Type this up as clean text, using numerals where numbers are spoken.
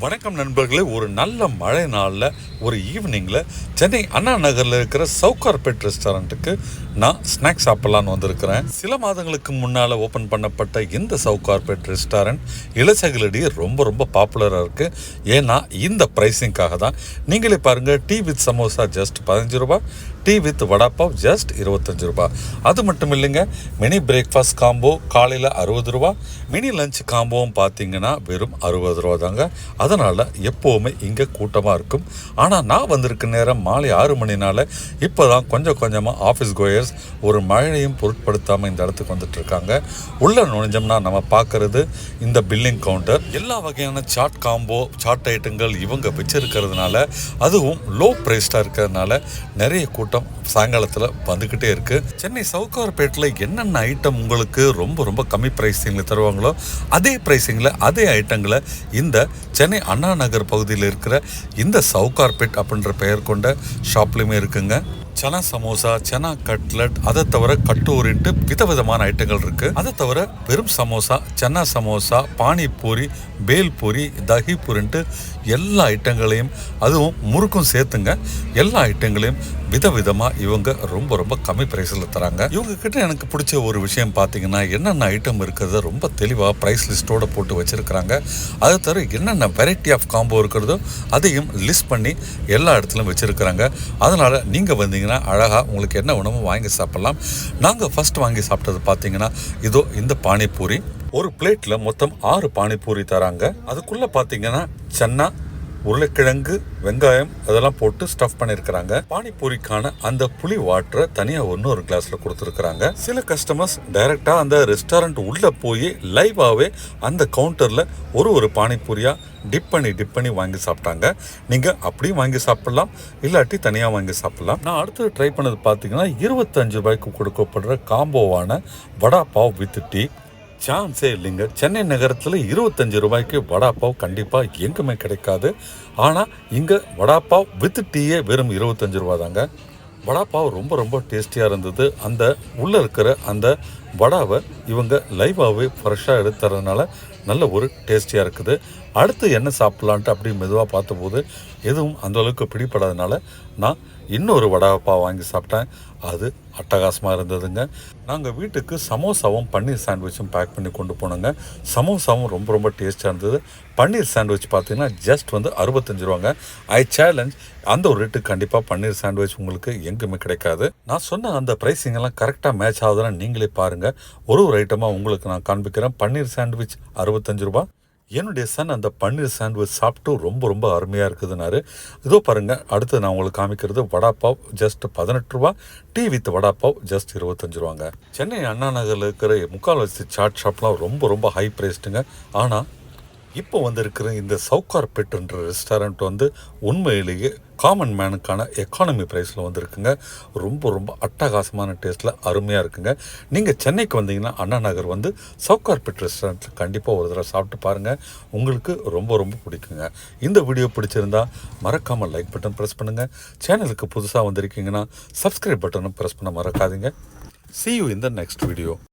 வணக்கம் நண்பர்களே. ஒரு நல்ல மழை நாளில் ஒரு ஈவினிங்கில் சென்னை அண்ணா நகரில் இருக்கிற சவுகார்பேட் ரெஸ்டாரண்ட்டுக்கு நான் ஸ்நாக்ஸ் சாப்பிட்லான்னு வந்திருக்கிறேன். சில மாதங்களுக்கு முன்னால் ஓப்பன் பண்ணப்பட்ட இந்த சவுகார்பேட் ரெஸ்டாரண்ட் இளைஞர்களிடையே ரொம்ப பாப்புலராக இருக்குது. ஏன்னா இந்த ப்ரைஸிங்காக தான். நீங்களே பாருங்கள், டீ வித் சமோசா ஜஸ்ட் 15 ரூபா, டீ வித் வடாப்பாவ் ஜஸ்ட் 25 ரூபா. அது மட்டும் இல்லைங்க, மினி பிரேக்ஃபாஸ்ட் காம்போ காலையில் 60 ரூபா, மினி லஞ்ச் காம்போவும் பார்த்தீங்கன்னா வெறும் 60 ரூபா தாங்க. அதனால் எப்போவுமே இங்கே கூட்டமாக இருக்கும். ஆனால் நான் வந்திருக்க நேரம் மாலை 6 மணினால இப்போ தான் கொஞ்சமாக ஆஃபீஸ் கோயர்ஸ் ஒரு மழையையும் பொருட்படுத்தாமல் இந்த இடத்துக்கு வந்துட்டுருக்காங்க. உள்ளே நுழைஞ்சோம்னா நம்ம பார்க்குறது இந்த பில்லிங் கவுண்டர். எல்லா வகையான சாட் காம்போ, சாட் ஐட்டங்கள் இவங்க வச்சிருக்கிறதுனால, அதுவும் லோ ப்ரைஸ்டாக இருக்கிறதுனால நிறைய கூட்டம் சாயங்காலத்தில் வந்துக்கிட்டே இருக்குது. சென்னை சவுகார்பேட்டில் என்னென்ன ஐட்டம் உங்களுக்கு ரொம்ப கம்மி ப்ரைஸிங்கில் தருவாங்களோ அதே ப்ரைஸிங்கில் அதே ஐட்டங்களை இந்த சென்னை அண்ணா நகர் பகுதியில் இருக்கிற இந்த சவுகார்பேட் அப்படின்ற பெயர் கொண்ட ஷாப்லையுமே இருக்குங்க. சனா சமோசா, சனா கட்லட், அதை தவிர கட்டோரின்ட்டு விதவிதமான ஐட்டங்கள் இருக்குது. அதை தவிர வெறும் சமோசா, சன்னா சமோசா, பானிபூரி, பேல்பூரி, தஹிபூரின்ட்டு எல்லா ஐட்டங்களையும், அதுவும் முறுக்கும் சேர்த்துங்க, எல்லா ஐட்டங்களையும் விதவிதமாக இவங்க ரொம்ப கம்மி ப்ரைஸில் தராங்க. இவங்க கிட்ட எனக்கு பிடிச்ச ஒரு விஷயம் பார்த்தீங்கன்னா, என்னென்ன ஐட்டம் இருக்கிறத ரொம்ப தெளிவாக ப்ரைஸ் லிஸ்ட்டோடு போட்டு வச்சுருக்கிறாங்க. அதை தவிர என்னென்ன வெரைட்டி ஆஃப் காம்போ இருக்கிறதோ அதையும் லிஸ்ட் பண்ணி எல்லா இடத்துலையும் வச்சுருக்கிறாங்க. அதனால் நீங்கள் வந்தீங்கன்னா அழகாக உங்களுக்கு என்ன உணவு வாங்கி சாப்பிட்லாம். நாங்கள் ஃபஸ்ட் வாங்கி சாப்பிட்டது பார்த்தீங்கன்னா இதோ இந்த பானிபூரி. ஒரு பிளேட்டில் மொத்தம் 6 பானிபூரி தராங்க. அதுக்குள்ளே பார்த்தீங்கன்னா சன்னா, உருளைக்கிழங்கு, வெங்காயம் அதெல்லாம் போட்டு ஸ்டஃப் பண்ணியிருக்கிறாங்க. பானிபூரிக்கான அந்த புளி வாட்டரை தனியாக ஒரு கிளாஸில் கொடுத்துருக்குறாங்க. சில கஸ்டமர்ஸ் டைரெக்டாக அந்த ரெஸ்டாரண்ட் உள்ளே போய் லைவாகவே அந்த கவுண்டரில் ஒரு பானிபூரியாக டிப் பண்ணி வாங்கி சாப்பிட்டாங்க. நீங்கள் அப்படியும் வாங்கி சாப்பிட்லாம், இல்லாட்டி தனியாக வாங்கி சாப்பிட்லாம். நான் அடுத்து ட்ரை பண்ணது பார்த்தீங்கன்னா 25 ரூபாய்க்கு கொடுக்கப்படுற காம்போவான வடாப்பாவ் வித் டீ. சான்ஸே இல்லைங்க. சென்னை நகரத்தில் 25 ரூபாய்க்கு வடாப்பாவ் கண்டிப்பாக எங்குமே கிடைக்காது. ஆனால் இங்கே வடாப்பாவ் வித் டீயே வெறும் 25 ரூபா தாங்க. வடாப்பாவ் ரொம்ப டேஸ்டியாக இருந்தது. அந்த உள்ளே இருக்கிற அந்த வடாவை இவங்க லைவாகவே ஃப்ரெஷ்ஷாக எடுத்து தரதுனால நல்ல ஒரு டேஸ்டியாக இருக்குது. அடுத்து என்ன சாப்பிட்லான்ட்டு அப்படி மெதுவாக பார்த்தபோது எதுவும் அந்தளவுக்கு பிடிப்படாதனால நான் இன்னொரு வடாப்பாவ் வாங்கி சாப்பிட்டேன். அது அட்டகாசமாக இருந்ததுங்க. நாங்கள் வீட்டுக்கு சமோசாவும் பன்னீர் சாண்ட்விச்சும் பேக் பண்ணி கொண்டு போனோங்க. சமோசாவும் ரொம்ப டேஸ்ட்டாக இருந்தது. பன்னீர் சாண்ட்விச் பார்த்தீங்கன்னா ஜஸ்ட் 65 ரூபாங்க. ஐ சேலஞ்ச், அந்த ஒரு ரேட்டுக்கு கண்டிப்பாக பன்னீர் சாண்ட்விச் உங்களுக்கு எங்குமே கிடைக்காது. நான் சொன்ன அந்த ப்ரைஸிங்கெல்லாம் கரெக்டாக மேட்ச் ஆகுதுன்னா நீங்களே பாருங்கள். ஒரு ஐட்டமாக உங்களுக்கு நான் காண்பிக்கிறேன். பன்னீர் சாண்ட்விச் 65 ரூபா. என்னுடைய சன் அந்த பன்னீர் சாண்ட்விச் சாப்பிட்டு ரொம்ப அருமையாக இருக்குதுன்னாரு. இதோ பாருங்கள், அடுத்து நான் உங்களுக்கு காமிக்கிறது வடாப்பாவ் ஜஸ்ட் 18 ரூபா, டீ வித் வடாப்பாவ் ஜஸ்ட் 25 ரூபாங்க. சென்னை அண்ணா நகரில் இருக்கிற முக்கால்வாசி சாட் ஷாப்லாம் ரொம்ப ஹை ப்ரைஸ்டுங்க. ஆனால் இப்போ இருக்கிற இந்த சவுகார்பேட்ன்ற ரெஸ்டாரண்ட் உண்மையிலேயே காமன் மேனுக்கான எக்கானமி ப்ரைஸில் வந்துருக்குங்க. ரொம்ப அட்டகாசமான டேஸ்ட்டில் அருமையாக இருக்குங்க. நீங்கள் சென்னைக்கு வந்தீங்கன்னா அண்ணா நகர் சவுகார்பேட் ரெஸ்டாரண்ட்டில் கண்டிப்பாக ஒரு தடவை சாப்பிட்டு பாருங்கள். உங்களுக்கு ரொம்ப பிடிக்குங்க. இந்த வீடியோ பிடிச்சிருந்தா மறக்காமல் லைக் பட்டன் ப்ரெஸ் பண்ணுங்கள். சேனலுக்கு புதுசாக வந்திருக்கீங்கன்னா சப்ஸ்கிரைப் பட்டனும் ப்ரெஸ் பண்ண மறக்காதீங்க. See you in the next video.